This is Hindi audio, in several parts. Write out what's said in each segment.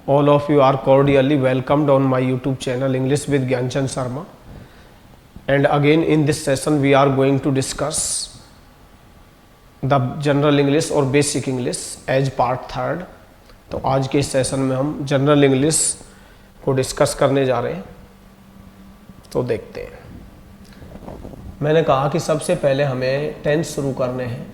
All of you are cordially welcomed on my YouTube channel English with Gyanchand Sharma. And again in this session we are going to discuss the general English और basic English as part third. तो आज के सेशन में हम जनरल इंग्लिश को डिस्कस करने जा रहे हैं। तो देखते हैं। मैंने कहा कि सबसे पहले हमें टेंस शुरू करने हैं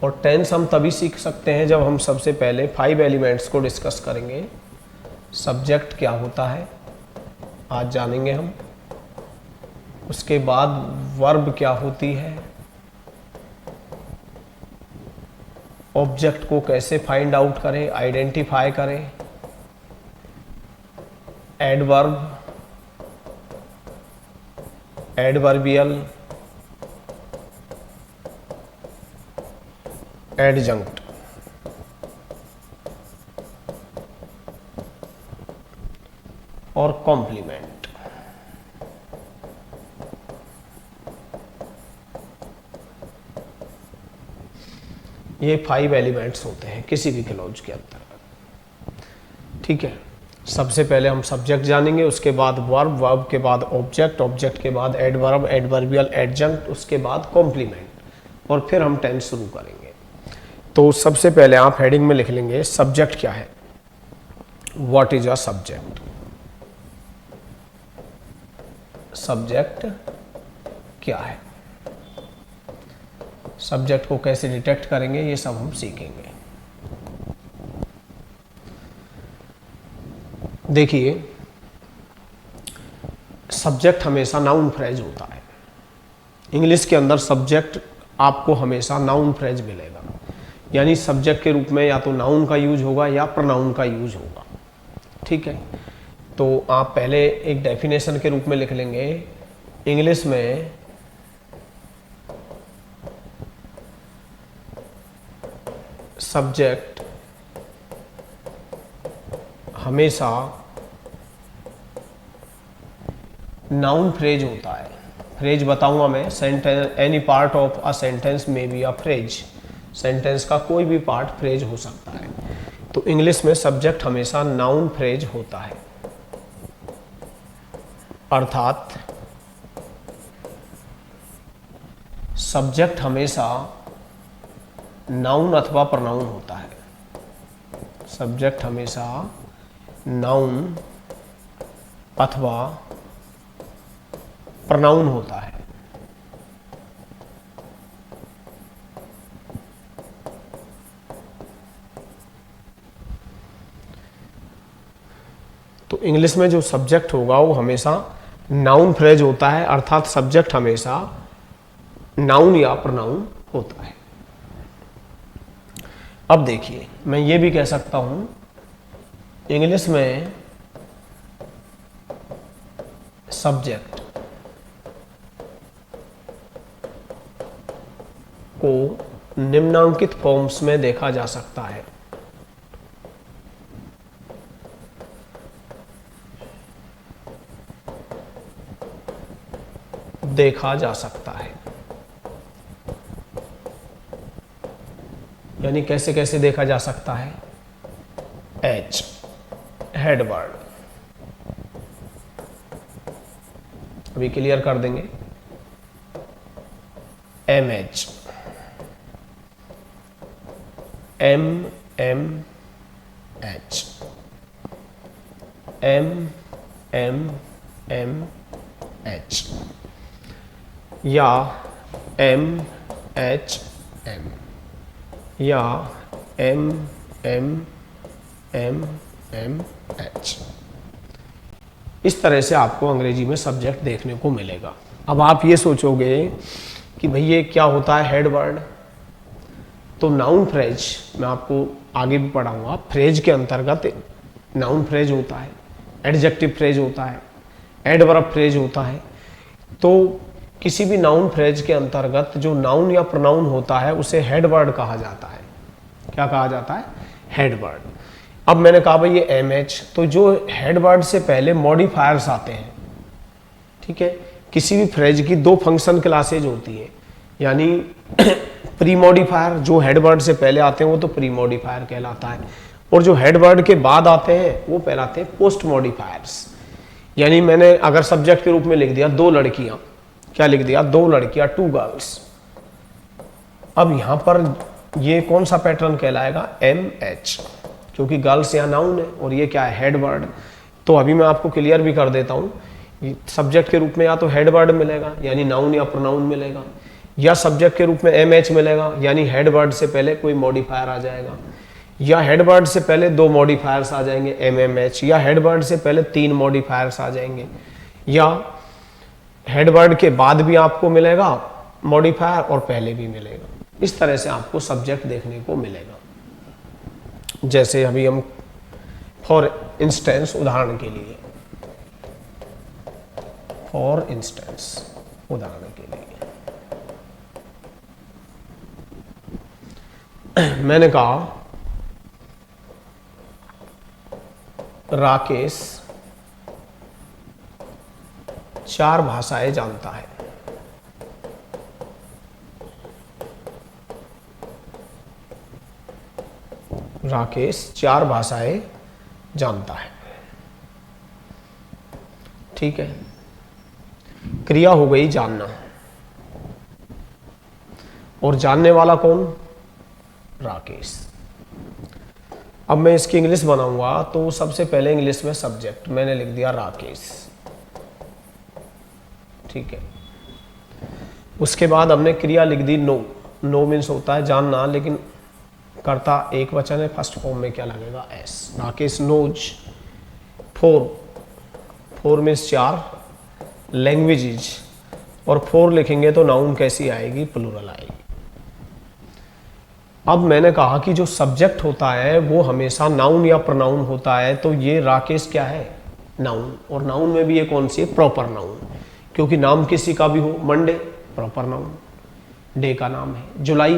और टेंस हम तभी सीख सकते हैं जब हम सबसे पहले 5 एलिमेंट्स को डिस्कस करेंगे। सब्जेक्ट क्या होता है आज जानेंगे हम, उसके बाद वर्ब क्या होती है, ऑब्जेक्ट को कैसे फाइंड आउट करें, आइडेंटिफाई करें, एडवर्ब, एडवर्बियल, एडजंक्ट, और कॉम्प्लीमेंट। ये 5 एलिमेंट्स होते हैं किसी भी क्लॉज के अंतर्गत। ठीक है, सबसे पहले हम सब्जेक्ट जानेंगे, उसके बाद वर्ब, वर्ब के बाद ऑब्जेक्ट, ऑब्जेक्ट के बाद एडवर्ब, एडवर्बियल, एडजंक्ट, उसके बाद कॉम्प्लीमेंट और फिर हम टेंस शुरू करेंगे। तो सबसे पहले आप हेडिंग में लिख लेंगे सब्जेक्ट क्या है। What is a subject? Subject क्या है, सब्जेक्ट को कैसे डिटेक्ट करेंगे, ये सब हम सीखेंगे। देखिए, सब्जेक्ट हमेशा नाउन फ्रेज होता है। इंग्लिश के अंदर सब्जेक्ट आपको हमेशा नाउन फ्रेज मिलेगा, यानी सब्जेक्ट के रूप में या तो नाउन का यूज होगा या प्रोनाउन का यूज होगा। ठीक है, तो आप पहले एक डेफिनेशन के रूप में लिख लेंगे। इंग्लिश में सब्जेक्ट हमेशा नाउन फ्रेज होता है। फ्रेज बताऊंगा मैं, sentence, any part of a sentence में बी अ फ्रेज। सेंटेंस का कोई भी पार्ट फ्रेज हो सकता है। तो इंग्लिश में सब्जेक्ट हमेशा नाउन फ्रेज होता है, अर्थात सब्जेक्ट हमेशा नाउन अथवा प्रोनाउन होता है। सब्जेक्ट हमेशा नाउन अथवा प्रोनाउन होता है। तो इंग्लिश में जो सब्जेक्ट होगा वो हमेशा नाउन फ्रेज होता है, अर्थात सब्जेक्ट हमेशा नाउन या प्रोनाउन होता है। अब देखिए, मैं ये भी कह सकता हूं इंग्लिश में सब्जेक्ट को निम्नांकित फॉर्म्स में देखा जा सकता है। देखा जा सकता है यानी कैसे कैसे देखा जा सकता है। एच हेडवर्ड, अभी क्लियर कर देंगे। M H, M M H, M M M H, या एम एच एम, या M M M M H. इस तरह से आपको अंग्रेजी में सब्जेक्ट देखने को मिलेगा। अब आप ये सोचोगे कि भाई ये क्या होता है हेडवर्ड? तो नाउन फ्रेज मैं आपको आगे भी पढ़ाऊंगा। फ्रेज के अंतर्गत नाउन फ्रेज होता है, एडजेक्टिव फ्रेज होता है, एडवर्ब फ्रेज होता है। तो किसी भी नाउन फ्रेज के अंतर्गत जो नाउन या प्रोनाउन होता है उसे हेडवर्ड कहा जाता है। क्या कहा जाता है? हेडवर्ड। अब मैंने कहा भाई ये एम एच, तो जो हेडवर्ड से पहले मॉडिफायर्स आते हैं। ठीक है, किसी भी फ्रेज की 2 फंक्शन क्लासेज होती है, यानी प्री मॉडिफायर जो हेड वर्ड से पहले आते हैं वो तो प्री मॉडिफायर कहलाता है, और जो हेड वर्ड के बाद आते हैं वो कहलाते हैं पोस्ट मॉडिफायर्स। यानी मैंने अगर सब्जेक्ट के रूप में लिख दिया दो लड़कियां, क्या लिख दिया, दो लड़कियां, टू गर्ल्स। अब यहां पर ये कौन सा पैटर्न कहलाएगा, एम एच, क्योंकि गर्ल्स यहाँ नाउन है और ये क्या है, हेड वर्ड। तो अभी मैं आपको क्लियर भी कर देता हूँ, सब्जेक्ट के रूप में या तो हेड वर्ड मिलेगा यानी नाउन या प्रोनाउन मिलेगा, या सब्जेक्ट के रूप में एम एच मिलेगा यानी हेड वर्ड से पहले कोई मॉडिफायर आ जाएगा, या हेड वर्ड से पहले दो मॉडिफायर्स आ जाएंगे एम एम एच, या हेड वर्ड से पहले तीन मॉडिफायर्स आ जाएंगे, या हेड वर्ड के बाद भी आपको मिलेगा मॉडिफायर और पहले भी मिलेगा। इस तरह से आपको सब्जेक्ट देखने को मिलेगा। जैसे अभी हम फॉर इंस्टेंस, उदाहरण के लिए, फॉर इंस्टेंस, उदाहरण के लिए मैंने कहा राकेश 4 भाषाएं जानता है। राकेश 4 भाषाएं जानता है। ठीक है, क्रिया हो गई जानना, और जानने वाला कौन, राकेश। अब मैं इसकी इंग्लिश बनाऊंगा तो सबसे पहले इंग्लिश में सब्जेक्ट मैंने लिख दिया राकेश। ठीक है, उसके बाद हमने क्रिया लिख दी नो। नो मीन्स होता है जानना, लेकिन कर्ता एक वचन है, फर्स्ट फॉर्म में क्या लगेगा, S. Rakesh knows. Four means 4, languages, और 4 लिखेंगे तो नाउन कैसी आएगी, प्लूरल आएगी। अब मैंने कहा कि जो सब्जेक्ट होता है वो हमेशा नाउन या प्रोनाउन होता है, तो ये राकेश क्या है, नाउन, और नाउन में भी ये कौन सी है, प्रॉपर नाउन, क्योंकि नाम किसी का भी हो, मंडे प्रॉपर नाउन, डे का नाम है, जुलाई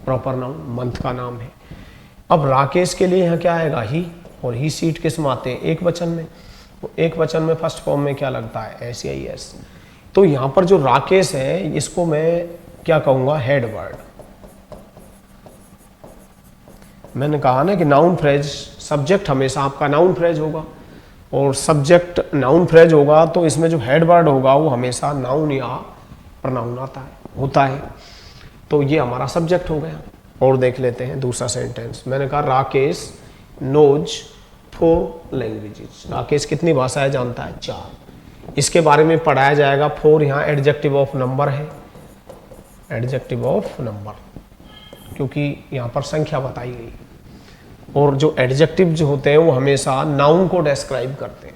प्रॉपर नाउन, मंथ का नाम है। अब राकेश के लिए यहाँ क्या आएगा, ही, और ही सीट किस में आते हैं, एक वचन में, तो एक वचन में फर्स्ट फॉर्म में क्या लगता है, एस या एस। तो यहाँ पर जो राकेश है इसको मैं क्या कहूँगा, हेड वर्ड। मैंने कहा ना कि नाउन फ्रेज, सब्जेक्ट हमेशा आपका नाउन फ्रेज होगा, और सब्जेक्ट नाउन फ्रेज होगा तो इसमें जो हेड वर्ड होगा वो हमेशा नाउन या प्रोनाउन होता है। तो ये हमारा सब्जेक्ट हो गया। और देख लेते हैं दूसरा सेंटेंस। मैंने कहा राकेश नोज 4 लैंग्वेजेस। राकेश कितनी भाषाएं जानता है, 4। इसके बारे में पढ़ाया जाएगा। 4 यहाँ एडजेक्टिव ऑफ नंबर है, एडजेक्टिव ऑफ नंबर, क्योंकि यहाँ पर संख्या बताई गई। और जो एडजेक्टिव जो होते हैं वो हमेशा नाउन को डिस्क्राइब करते हैं।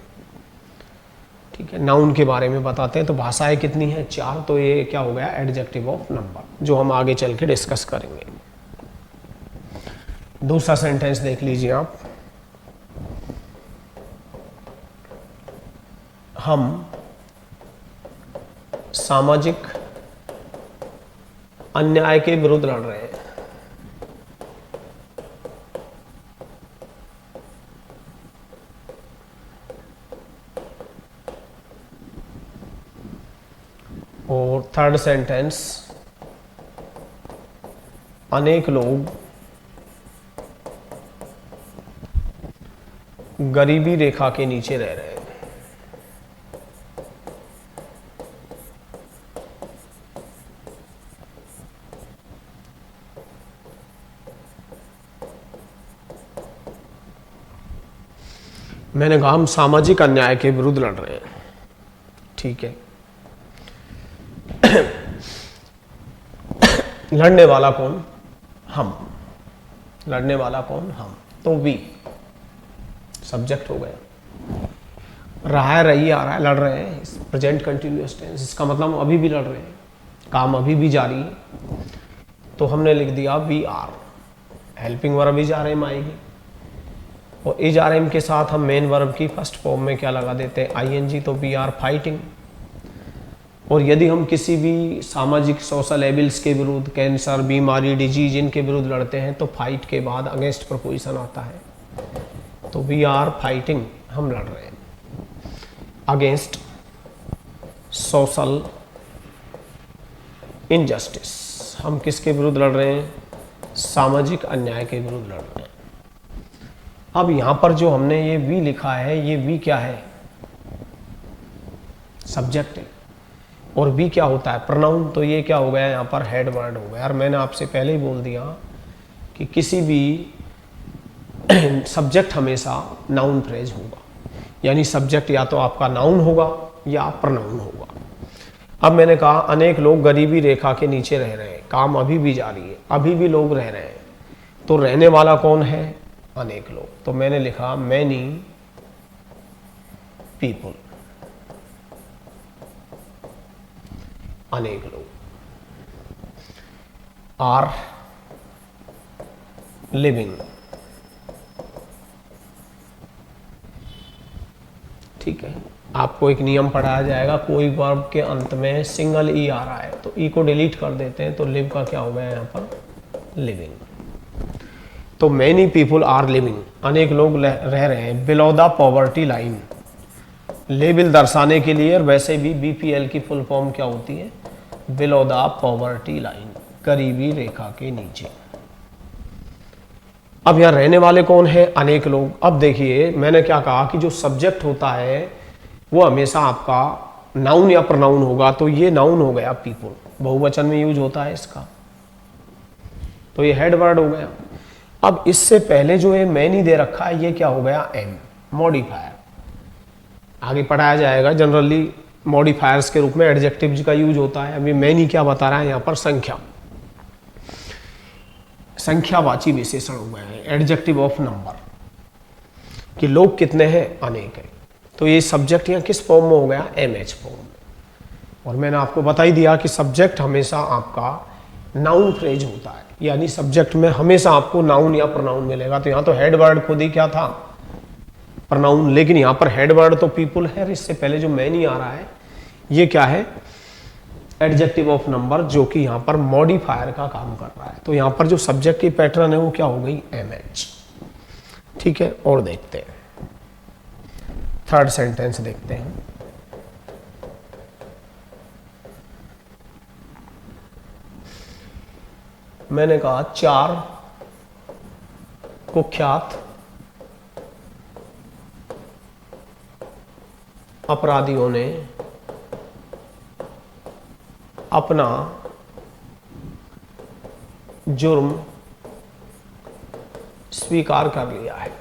ठीक है, नाउन के बारे में बताते हैं। तो भाषाएं कितनी है, 4, तो ये क्या हो गया, एडजेक्टिव ऑफ नंबर, जो हम आगे चल के डिस्कस करेंगे। दूसरा सेंटेंस देख लीजिए आप। हम सामाजिक अन्याय के विरुद्ध लड़ रहे हैं। और थर्ड सेंटेंस, अनेक लोग गरीबी रेखा के नीचे रह रहे हैं। मैंने कहा हम सामाजिक अन्याय के विरुद्ध लड़ रहे हैं। ठीक है, लड़ने वाला कौन, हम। लड़ने वाला कौन, हम, तो वी सब्जेक्ट हो गया। रहा है, रही, आ रहा है, लड़ रहे हैं, प्रेजेंट कंटिन्यूअस टेंस, इसका मतलब अभी भी लड़ रहे हैं, काम अभी भी जारी है। तो हमने लिख दिया we are. Helping verb is are am आएगी, और इज आर एम के साथ हम मेन वर्ब की फर्स्ट फॉर्म में क्या लगा देते हैं, आई एन जी, तो वी आर फाइटिंग। और यदि हम किसी भी सामाजिक सोशल एबिल्स के विरुद्ध, कैंसर, बीमारी, डिजीज, इनके विरुद्ध लड़ते हैं तो फाइट के बाद अगेंस्ट प्रपोजिशन आता है, तो वी आर फाइटिंग, हम लड़ रहे हैं अगेंस्ट सोशल इनजस्टिस, हम किसके विरुद्ध लड़ रहे हैं? सामाजिक अन्याय के विरुद्ध लड़ रहे हैं। अब यहां पर जो हमने ये वी लिखा है, ये वी क्या है? सब्जेक्ट है। और वी क्या होता है? प्रोनाउन। तो ये क्या हो गया यहाँ पर? हेड वर्ड हो गया। और मैंने आपसे पहले ही बोल दिया कि किसी भी सब्जेक्ट हमेशा नाउन फ्रेज होगा, यानी सब्जेक्ट या तो आपका नाउन होगा या प्रोनाउन होगा। अब मैंने कहा अनेक लोग गरीबी रेखा के नीचे रह रहे हैं, काम अभी भी जारी है, अभी भी लोग रह रहे हैं, तो रहने वाला कौन है? अनेक लोग। तो मैंने लिखा मैनी पीपल, अनेक लोग आर लिविंग। ठीक है, आपको एक नियम पढ़ाया जाएगा, कोई वर्ब के अंत में सिंगल ई आ रहा है तो ई को डिलीट कर देते हैं, तो लिव का क्या हो गया यहाँ पर? लिविंग। तो मैनी पीपुल आर लिविंग, अनेक लोग रह रहे हैं below the poverty line. Label दर्शाने के लिए, और वैसे भी बीपीएल की फुल फॉर्म क्या होती है? बिलो द पॉवर्टी लाइन, गरीबी रेखा के नीचे। अब यहां रहने वाले कौन है? अनेक लोग। अब देखिए मैंने क्या कहा कि जो सब्जेक्ट होता है वो हमेशा आपका नाउन या प्रोनाउन होगा, तो ये नाउन हो गया पीपुल, बहुवचन में यूज होता है इसका, तो ये हेड वर्ड हो गया। अब इससे पहले जो ये मैनी दे रखा है, ये क्या हो गया? M, modifier. आगे पढ़ाया जाएगा, जनरली मॉडिफायर्स के रूप में एडजेक्टिव्स का यूज होता है। अभी मैनी क्या बता रहा है यहाँ पर? संख्या, संख्यावाची विशेषण हो गया है, एडजेक्टिव ऑफ नंबर, कि लोग कितने हैं? अनेक है। तो ये सब्जेक्ट यहाँ किस फॉर्म में हो गया? एमएच फॉर्म में। और मैंने आपको बता ही दिया कि सब्जेक्ट हमेशा आपका नाउन फ्रेज होता है, यानी सब्जेक्ट में हमेशा आपको नाउन या प्रोनाउन मिलेगा। तो यहाँ तो हेड वर्ड खुद ही क्या था? प्रोनाउन, लेकिन यहाँ पर हेड वर्ड तो पीपुल है। इससे पहले जो मैनी आ रहा है ये क्या है? एडजेक्टिव ऑफ नंबर, जो कि यहाँ पर मॉडिफायर का काम कर रहा है। तो यहाँ पर जो सब्जेक्ट की पैटर्न है वो क्या हो गई? एमएच। ठीक है, और देखते हैं थर्ड सेंटेंस देखते हैं। मैंने कहा 4 कुख्यात अपराधियों ने अपना जुर्म स्वीकार कर लिया है।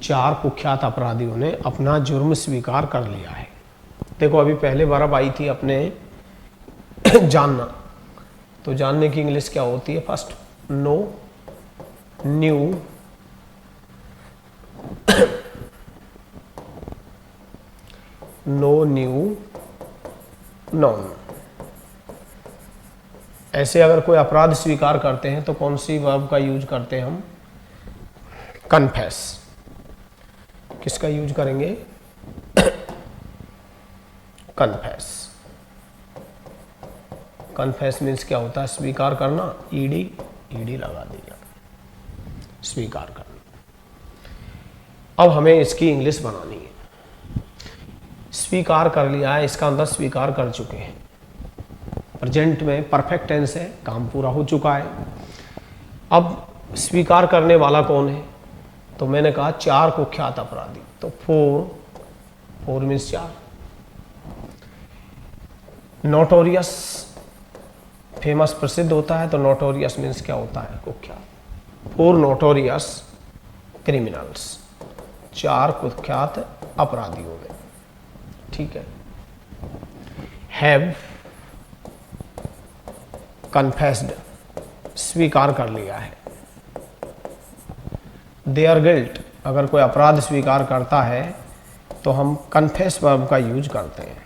चार कुख्यात अपराधियों ने अपना जुर्म स्वीकार कर लिया है। देखो अभी पहले वर्ब आई थी अपने जानना, तो जानने की इंग्लिश क्या होती है? First know, knew, know, knew, known. ऐसे अगर कोई अपराध स्वीकार करते हैं तो कौन सी वर्ब का यूज करते हैं हम? कन्फेस। किसका यूज करेंगे? कन्फेस। कन्फेस मीन्स क्या होता है? स्वीकार करना, ईडी, ईडी लगा दिया, स्वीकार करना। अब हमें इसकी इंग्लिश बनानी है। स्वीकार कर लिया है, इसका अंदर स्वीकार कर चुके हैं, प्रेजेंट में परफेक्ट टेंस है, काम पूरा हो चुका है। अब स्वीकार करने वाला कौन है? तो मैंने कहा 4 कुख्यात अपराधी, तो 4 मीन्स 4। नोटोरियस, फेमस, प्रसिद्ध होता है, तो नोटोरियस मीन्स क्या होता है? कुख्यात। 4 नोटोरियस क्रिमिनल्स, 4 कुख्यात अपराधियों में। ठीक है। हैव कन्फेस्ड, स्वीकार कर लिया है। देयर गिल्ट, अगर कोई अपराध स्वीकार करता है तो हम कन्फेस वर्ब का यूज करते हैं।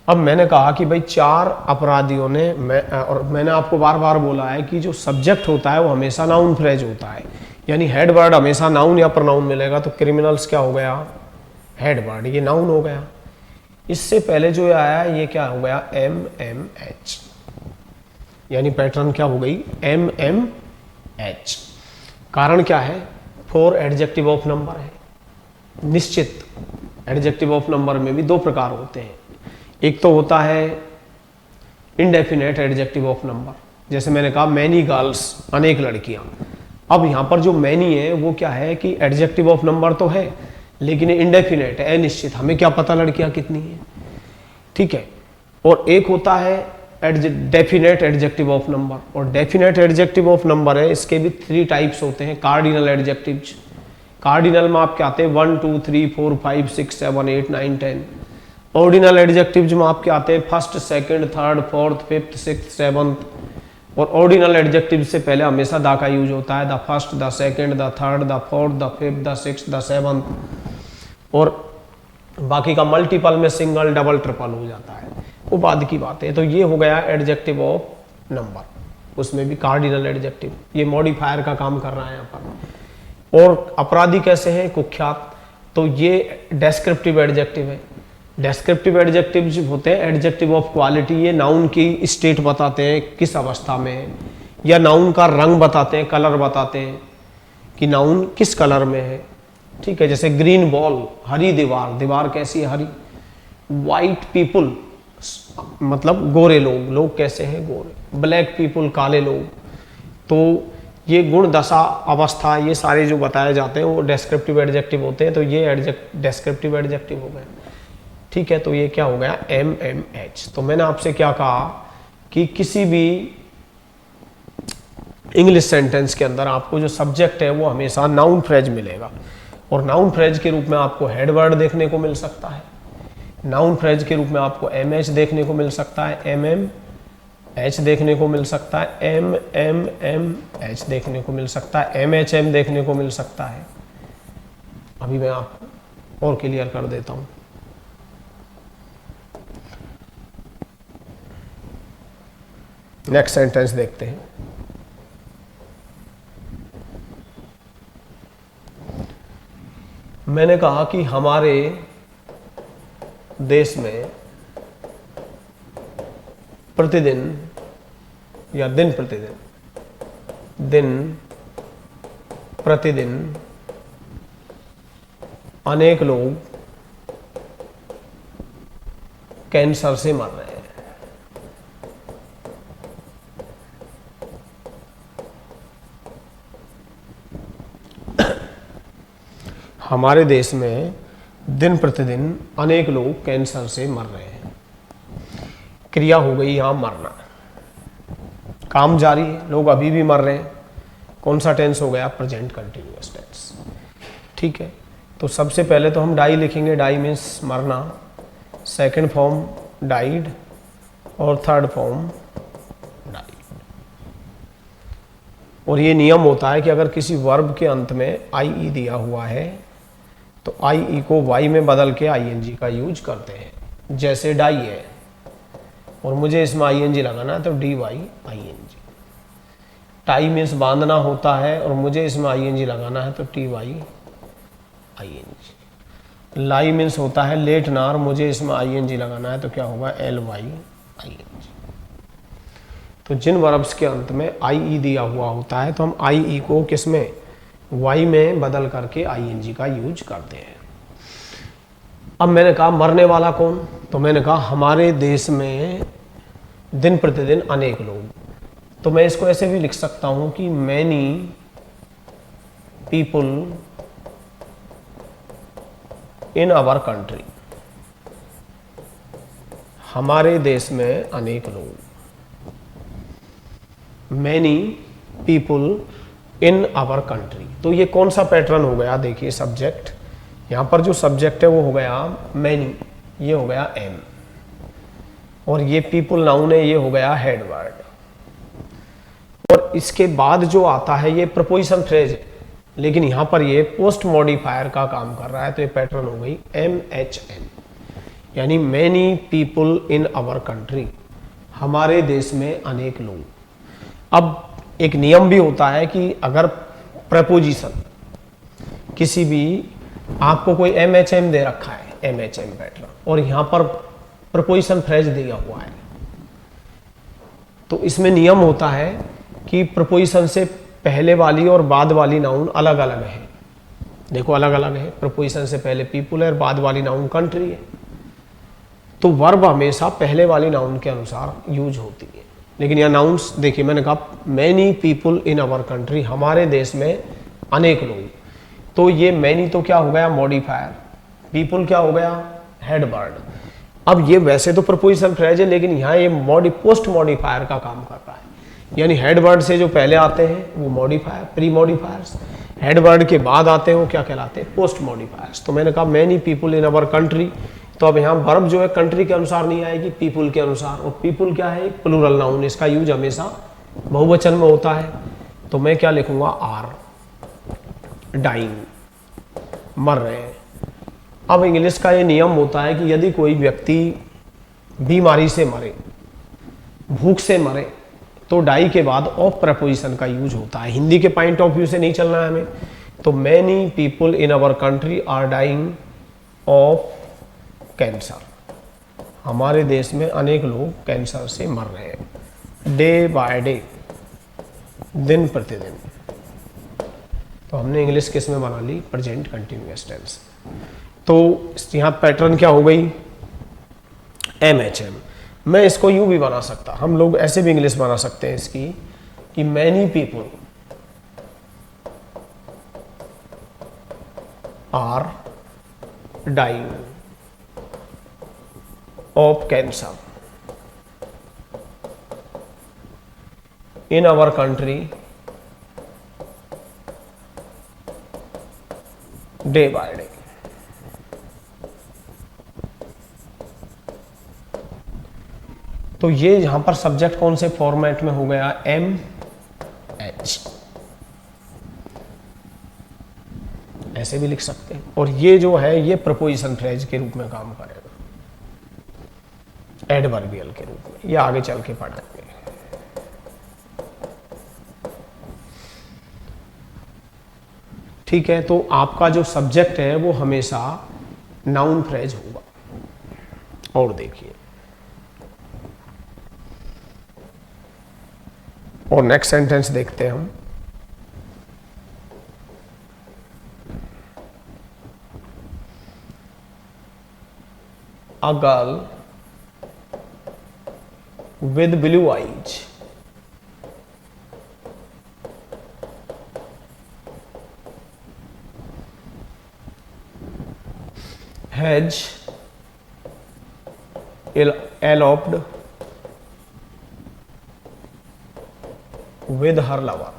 अब मैंने कहा कि भाई 4 अपराधियों ने, और मैंने आपको बार बार बोला है कि जो सब्जेक्ट होता है वो हमेशा नाउन फ्रेज होता है, यानी हेड वर्ड हमेशा नाउन या प्रोनाउन मिलेगा। तो क्रिमिनल्स क्या हो गया? हेड वर्ड, ये नाउन हो गया। इससे पहले जो आया ये क्या हो गया? एम एम एच, यानी पैटर्न क्या हो गई? M M H. कारण क्या है? 4 एडजेक्टिव ऑफ नंबर है, निश्चित एडजेक्टिव ऑफ नंबर में भी दो प्रकार होते हैं। एक तो होता है इंडेफिनेट एडजेक्टिव ऑफ नंबर, जैसे मैंने कहा मैनी गर्ल्स, अनेक लड़कियां। अब यहाँ पर जो मैनी है वो क्या है कि एडजेक्टिव ऑफ नंबर तो है लेकिन इंडेफिनेट है, अनिश्चित, हमें क्या पता लड़कियां कितनी हैं, ठीक है। और एक होता है डेफिनेट एडजेक्टिव ऑफ नंबर, और डेफिनेट एडजेक्टिव ऑफ नंबर है, इसके भी 3 टाइप्स होते हैं कार्डिनल एडजेक्टिव्स। कार्डिनल में आपके आते हैं 1 2 3 4 5 6 7 8 9 10। ऑर्डिनल एडजेक्टिव्स में आपके आते हैं first, second, third, fourth, fifth, sixth, seventh. और ऑर्डिनल एडजेक्टिव से पहले हमेशा द का यूज होता है, the first, the second, the third, the fourth, the fifth, the sixth, the seventh. और बाकी का मल्टीपल में सिंगल, डबल, ट्रिपल हो जाता है, वो बाद की बात है। तो ये हो गया एडजेक्टिव ऑफ नंबर, उसमें भी कार्डिनल एडजेक्टिव, ये मॉडिफायर का काम कर रहा है यहाँ पर। और अपराधी कैसे हैं, कुख्यात, तो ये डेस्क्रिप्टिव एडजेक्टिव है। डेस्क्रिप्टिव एडजेक्टिव जो होते हैं एडजेक्टिव ऑफ क्वालिटी, ये नाउन की स्टेट बताते हैं किस अवस्था में है, या नाउन का रंग बताते हैं, कलर बताते हैं कि नाउन किस कलर में है, ठीक है। जैसे ग्रीन बॉल, हरी दीवार, दीवार कैसी है, हरी। वाइट पीपुल मतलब गोरे लोग, लोग कैसे हैं, गोरे। ब्लैक पीपुल, काले लोग। तो ये गुण, दशा, अवस्था, ये सारे जो बताए जाते हैं वो डेस्क्रिप्टिव एडजेक्टिव होते हैं। तो ये डेस्क्रिप्टिव एडजेक्टिव हो गए, ठीक है। तो ये क्या हो गया, MMH। तो मैंने आपसे क्या कहा कि किसी भी इंग्लिश सेंटेंस के अंदर आपको जो सब्जेक्ट है वो हमेशा नाउन फ्रेज मिलेगा, और नाउन फ्रेज के रूप में आपको हेड वर्ड देखने को मिल सकता है, नाउन फ्रेज के रूप में आपको MH देखने को मिल सकता है, MMH देखने को मिल सकता है, MMMH देखने को मिल सकता है, MHM देखने को मिल सकता है। अभी मैं आपको और क्लियर कर देता हूं। नेक्स्ट सेंटेंस देखते हैं। मैंने कहा कि हमारे देश में प्रतिदिन या दिन प्रतिदिन अनेक लोग कैंसर से मर रहे हैं। हमारे देश में दिन प्रतिदिन अनेक लोग कैंसर से मर रहे हैं। क्रिया हो गई यहां मरना, काम जारी है, लोग अभी भी मर रहे हैं। कौन सा टेंस हो गया, प्रेजेंट कंटिन्यूअस टेंस, ठीक है। तो सबसे पहले तो हम डाई लिखेंगे, डाई मीन्स मरना, सेकंड फॉर्म डाइड, और थर्ड फॉर्म डाइड। और ये नियम होता है कि अगर किसी वर्ब के अंत में IE दिया हुआ है तो IE को Y में बदल के ING का यूज करते हैं। जैसे डाई है और मुझे इसमें ING लगाना है तो DYING। टाई मीन्स बांधना होता है और मुझे इसमें ING लगाना है तो TYING। लाई मीन्स होता है लेटना और मुझे इसमें ING लगाना है तो क्या होगा, LYING। तो जिन वर्ब्स के अंत में IE दिया हुआ होता है तो हम IE को किसमें, Y में बदल करके ING का यूज करते हैं। अब मैंने कहा मरने वाला कौन, तो मैंने कहा हमारे देश में दिन प्रतिदिन अनेक लोग। तो मैं इसको ऐसे भी लिख सकता हूं कि many people in our country, हमारे देश में अनेक लोग। Many people in our country, तो ये कौन सा पैटर्न हो गया, देखिए सब्जेक्ट, यहां पर जो सब्जेक्ट है वो हो गया मैनी, ये हो गया M, और ये पीपुल नाउन है, ये हो गया हेड वर्ड। और इसके बाद जो आता है ये प्रपोजिशन फ्रेज है, लेकिन यहां पर ये पोस्ट मॉडिफायर का काम कर रहा है, तो ये पैटर्न हो गई MHN, यानी many people in our country, हमारे देश में अनेक लोग। अब एक नियम भी होता है कि अगर प्रपोजिशन किसी भी, आपको कोई MHM दे रखा है, MHM पैटर्न, और यहां पर प्रपोजिशन फ्रेज दिया हुआ है, तो इसमें नियम होता है कि प्रपोजिशन से पहले वाली और बाद वाली नाउन अलग अलग है। देखो अलग अलग है, प्रपोजिशन से पहले पीपुल है और बाद वाली नाउन कंट्री है। तो वर्ब हमेशा पहले वाली नाउन के अनुसार यूज होती है। लेकिन यह नाउन्स देखिए, मैंने कहा many people in our country, हमारे देश में अनेक लोग। तो ये मैनी तो क्या हो गया मॉडिफायर, पीपुल क्या हो गया हेड वर्ड। अब ये वैसे तो प्रपोजिशन फ्रेज है, लेकिन यहाँ ये पोस्ट मॉडिफायर का काम कर रहा है। यानी हेड वर्ड से जो पहले आते हैं वो modifier, pre modifiers, head word के बाद आते हैं वो क्या कहलाते हैं पोस्ट मॉडिफायर्स। तो मैंने कहा many people in our country, तो अब यहाँ वर्ब जो है कंट्री के अनुसार नहीं आएगी, पीपुल के अनुसार। और पीपुल क्या है एक प्लूरल नाउन, इसका यूज हमेशा बहुवचन में होता है। तो मैं क्या लिखूंगा आर डाइंग, मर रहे हैं। अब इंग्लिश का ये नियम होता है कि यदि कोई व्यक्ति बीमारी से मरे, भूख से मरे, तो डाई के बाद ऑफ प्रपोजिशन का यूज होता है। हिंदी के पॉइंट ऑफ व्यू से नहीं चलना है हमें। तो many people in our country are dying of cancer, हमारे देश में अनेक लोग कैंसर से मर रहे हैं। डे बाय डे, दिन प्रतिदिन। तो हमने इंग्लिश किस में बना ली प्रेजेंट कंटिन्यूअस टेंस। तो यहाँ पैटर्न क्या हो गई MHM। मैं इसको यूं भी बना सकता, हम लोग ऐसे भी इंग्लिश बना सकते हैं इसकी कि many people are dying of cancer in our country day by day. तो ये यहां पर सब्जेक्ट कौन से फॉर्मेट में हो गया MH, ऐसे भी लिख सकते हैं। और ये जो है ये प्रपोजिशन फ्रेज के रूप में काम करेगा, एडवर्बियल के रूप में, ये आगे चल के पढ़ेंगे। ठीक है, तो आपका जो सब्जेक्ट है वो हमेशा नाउन फ्रेज होगा। और देखिए, और नेक्स्ट सेंटेंस देखते हैं हम। A girl with blue eyes has eloped with her lover।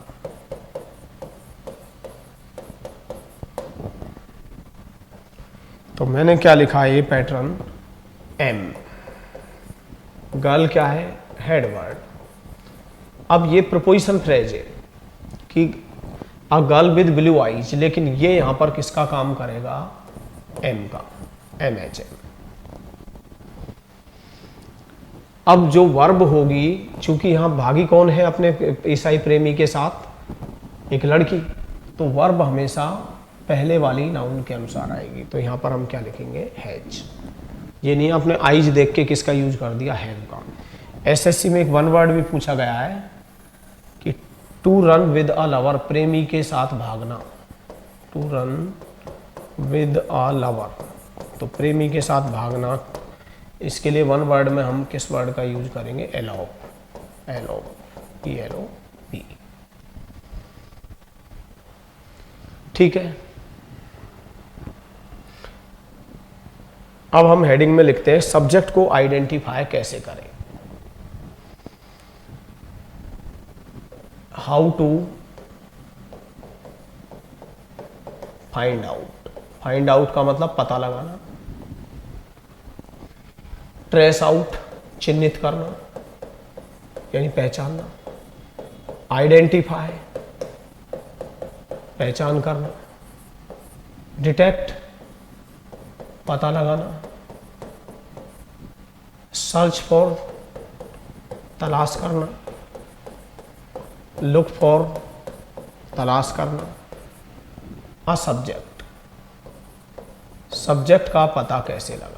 तो मैंने क्या लिखा है ये पैटर्न M, गर्ल क्या है हेड वर्ड। अब ये प्रपोजिशन फ्रेज है कि a girl with blue eyes, लेकिन ये यहां पर किसका काम करेगा M का, MHM। अब जो वर्ब होगी, चूंकि यहां भागी कौन है अपने ईसाई प्रेमी के साथ एक लड़की, तो वर्ब हमेशा पहले वाली नाउन के अनुसार आएगी। तो यहां पर हम क्या लिखेंगे हैज। ये नहीं आपने आइज देख के किसका यूज कर दिया हैव का। SSC में एक वन वर्ड भी पूछा गया है कि to run with a lover, प्रेमी के साथ भागना, to run with a lover, तो प्रेमी के साथ भागना। इसके लिए वन वर्ड में हम किस वर्ड का यूज करेंगे एलोप, ELOP। ठीक है, अब हम हेडिंग में लिखते हैं सब्जेक्ट को आइडेंटिफाई कैसे करें। How to find out, find out का मतलब पता लगाना, ट्रेस आउट चिन्हित करना यानी पहचानना, आइडेंटिफाई पहचान करना, डिटेक्ट पता लगाना, सर्च फॉर तलाश करना, लुक फॉर तलाश करना, अ सब्जेक्ट, सब्जेक्ट का पता कैसे लगाएं।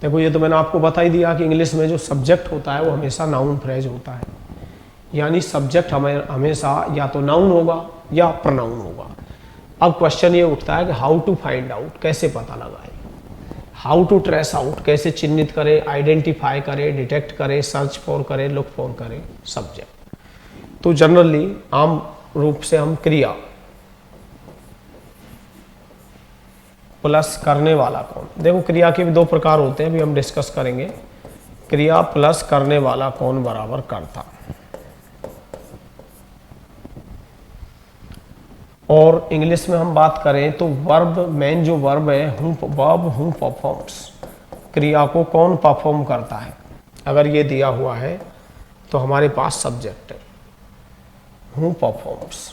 देखो ये तो मैंने आपको बता ही दिया कि इंग्लिश में जो सब्जेक्ट होता है वो हमेशा नाउन फ्रेज होता है। यानी सब्जेक्ट हमेशा या तो नाउन होगा या प्रोनाउन होगा। अब क्वेश्चन ये उठता है कि हाउ टू फाइंड आउट, कैसे पता लगाएं, हाउ टू ट्रेस आउट, कैसे चिन्हित करें, आइडेंटिफाई करें, डिटेक्ट करें, सर्च फॉर करें, लुक फॉर करें सब्जेक्ट। तो जनरली आम रूप से हम क्रिया प्लस करने वाला कौन, देखो क्रिया के भी दो प्रकार होते हैं, अभी हम डिस्कस करेंगे। क्रिया प्लस करने वाला कौन बराबर कर्ता, और इंग्लिश में हम बात करें तो वर्ब, मेन जो वर्ब है हूँ परफॉर्म्स, क्रिया को कौन परफॉर्म करता है। अगर ये दिया हुआ है तो हमारे पास सब्जेक्ट है हूँ परफॉर्म्स।